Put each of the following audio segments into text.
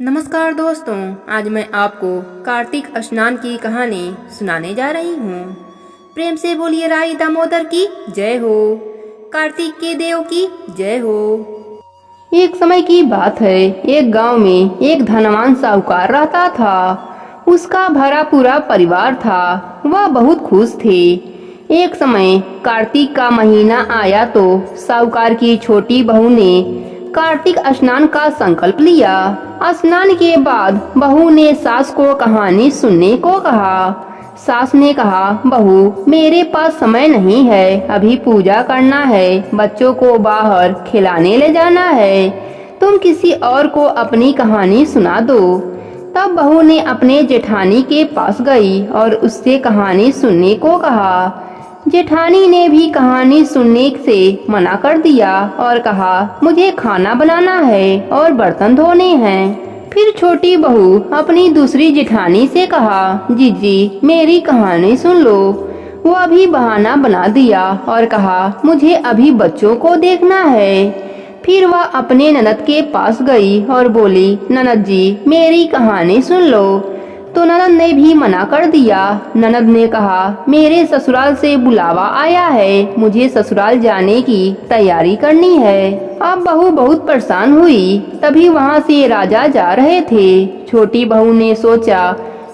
नमस्कार दोस्तों, आज मैं आपको कार्तिक स्नान की कहानी सुनाने जा रही हूँ। प्रेम से बोलिए राई दामोदर की जय हो, कार्तिक के देव की जय हो। एक समय की बात है, एक गांव में एक धनवान साहूकार रहता था। उसका भरा पूरा परिवार था। वह बहुत खुश थे। एक समय कार्तिक का महीना आया तो साहूकार की छोटी बहू ने कार्तिक स्नान का संकल्प लिया। स्नान के बाद बहू ने सास को कहानी सुनने को कहा। सास ने कहा, बहू मेरे पास समय नहीं है, अभी पूजा करना है, बच्चों को बाहर खिलाने ले जाना है, तुम किसी और को अपनी कहानी सुना दो। तब बहू ने अपने जेठानी के पास गई और उससे कहानी सुनने को कहा। जेठानी ने भी कहानी सुनने से मना कर दिया और कहा, मुझे खाना बनाना है और बर्तन धोने हैं। फिर छोटी बहू अपनी दूसरी जेठानी से कहा, जीजी मेरी कहानी सुन लो। वह भी बहाना बना दिया और कहा, मुझे अभी बच्चों को देखना है। फिर वह अपने ननद के पास गई और बोली, ननद जी मेरी कहानी सुन लो। तो ननद ने भी मना कर दिया। ननद ने कहा, मेरे ससुराल से बुलावा आया है, मुझे ससुराल जाने की तैयारी करनी है। अब बहू बहुत परेशान हुई। तभी वहाँ से राजा जा रहे थे। छोटी बहू ने सोचा,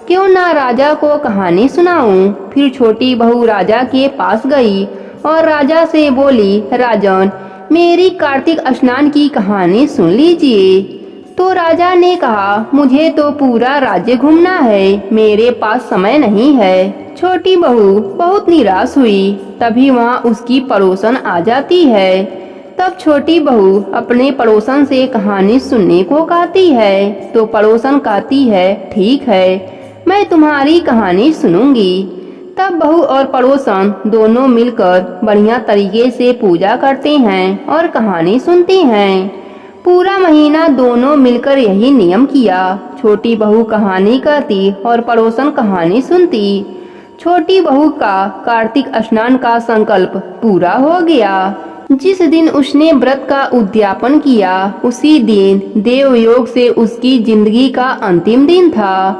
क्यों ना राजा को कहानी सुनाऊं। फिर छोटी बहू राजा के पास गई और राजा से बोली, राजन मेरी कार्तिक स्नान की कहानी सुन लीजिए। तो राजा ने कहा, मुझे तो पूरा राज्य घूमना है, मेरे पास समय नहीं है। छोटी बहू बहुत निराश हुई। तभी वहाँ उसकी पड़ोसन आ जाती है। तब छोटी बहू अपने पड़ोसन से कहानी सुनने को कहती है। तो पड़ोसन कहती है, ठीक है, मैं तुम्हारी कहानी सुनूंगी। तब बहू और पड़ोसन दोनों मिलकर बढ़िया तरीके से पूजा करते हैं और कहानी सुनते हैं। पूरा महीना दोनों मिलकर यही नियम किया। छोटी बहू कहानी कहती और पड़ोसन कहानी सुनती। छोटी बहू का कार्तिक स्नान का संकल्प पूरा हो गया। जिस दिन उसने व्रत का उद्यापन किया, उसी दिन देवयोग से उसकी जिंदगी का अंतिम दिन था।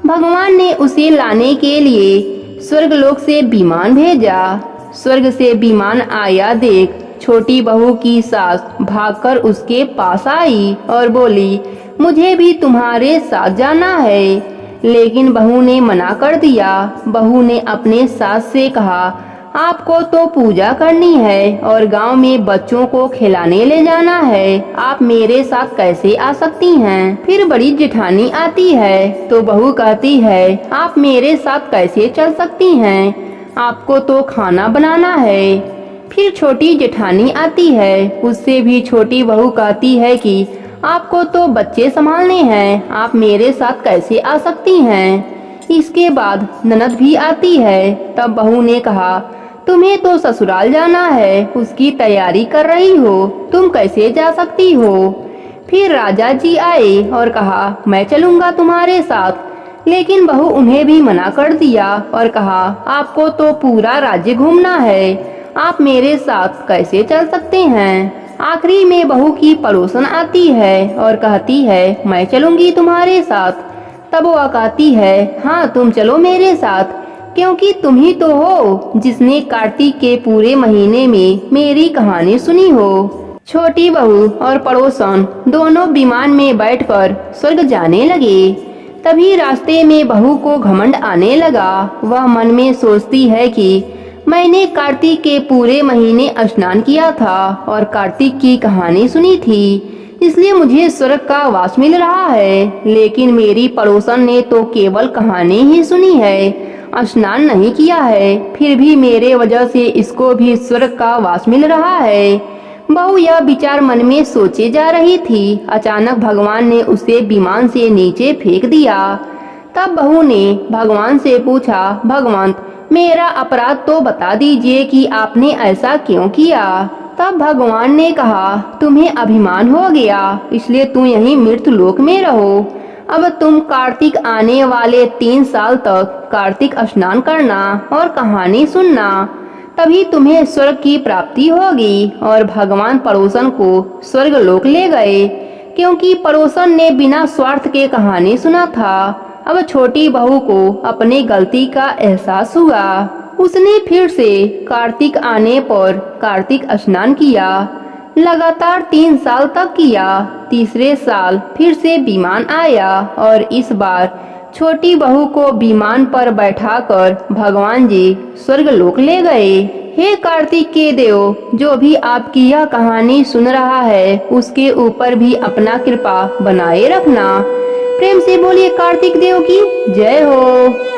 भगवान ने उसे लाने के लिए स्वर्गलोक से विमान भेजा। स्वर्ग से विमान आया देख छोटी बहू की सास भागकर उसके पास आई और बोली, मुझे भी तुम्हारे साथ जाना है। लेकिन बहू ने मना कर दिया। बहू ने अपने सास से कहा, आपको तो पूजा करनी है और गांव में बच्चों को खिलाने ले जाना है, आप मेरे साथ कैसे आ सकती हैं। फिर बड़ी जेठानी आती है तो बहू कहती है, आप मेरे साथ कैसे चल सकती हैं, आपको तो खाना बनाना है। फिर छोटी जेठानी आती है, उससे भी छोटी बहू कहती है कि आपको तो बच्चे संभालने हैं, आप मेरे साथ कैसे आ सकती हैं। इसके बाद ननद भी आती है। तब बहू ने कहा, तुम्हें तो ससुराल जाना है, उसकी तैयारी कर रही हो, तुम कैसे जा सकती हो। फिर राजा जी आए और कहा, मैं चलूंगा तुम्हारे साथ। लेकिन बहू उन्हें भी मना कर दिया और कहा, आपको तो पूरा राज्य घूमना है, आप मेरे साथ कैसे चल सकते हैं। आखिरी में बहू की पड़ोसन आती है और कहती है, मैं चलूंगी तुम्हारे साथ। तब वह कहती है, हाँ तुम चलो मेरे साथ, क्योंकि तुम ही तो हो जिसने कार्तिक के पूरे महीने में मेरी कहानी सुनी हो। छोटी बहू और पड़ोसन दोनों विमान में बैठकर स्वर्ग जाने लगे। तभी रास्ते में बहू को घमंड आने लगा। वह मन में सोचती है कि मैंने कार्तिक के पूरे महीने स्नान किया था और कार्तिक की कहानी सुनी थी, इसलिए मुझे स्वर्ग का वास मिल रहा है। लेकिन मेरी पड़ोसन ने तो केवल कहानी ही सुनी है, स्नान नहीं किया है, फिर भी मेरे वजह से इसको भी स्वर्ग का वास मिल रहा है। बहू यह विचार मन में सोचे जा रही थी। अचानक भगवान ने उसे विमान से नीचे फेंक दिया। तब बहू ने भगवान से पूछा, भगवान मेरा अपराध तो बता दीजिए कि आपने ऐसा क्यों किया। तब भगवान ने कहा, तुम्हें अभिमान हो गया, इसलिए तुम यहीं मृत्यु लोक में रहो। अब तुम कार्तिक आने वाले 3 साल तक कार्तिक स्नान करना और कहानी सुनना, तभी तुम्हें स्वर्ग की प्राप्ति होगी। और भगवान पड़ोसन को स्वर्ग लोक ले गए। क्योंकि पड़ोसन ने बिना स्वार्थ के कहानी सुना था। अब छोटी बहू को अपनी गलती का एहसास हुआ। उसने फिर से कार्तिक आने पर कार्तिक स्नान किया। लगातार 3 साल तक किया। तीसरे साल फिर से विमान आया और इस बार छोटी बहू को विमान पर बैठाकर भगवान जी स्वर्गलोक ले गए। हे कार्तिक के देव, जो भी आपकी यह कहानी सुन रहा है उसके ऊपर भी अपना कृपा बनाए रखना। प्रेम से बोलिए कार्तिक देव की जय हो।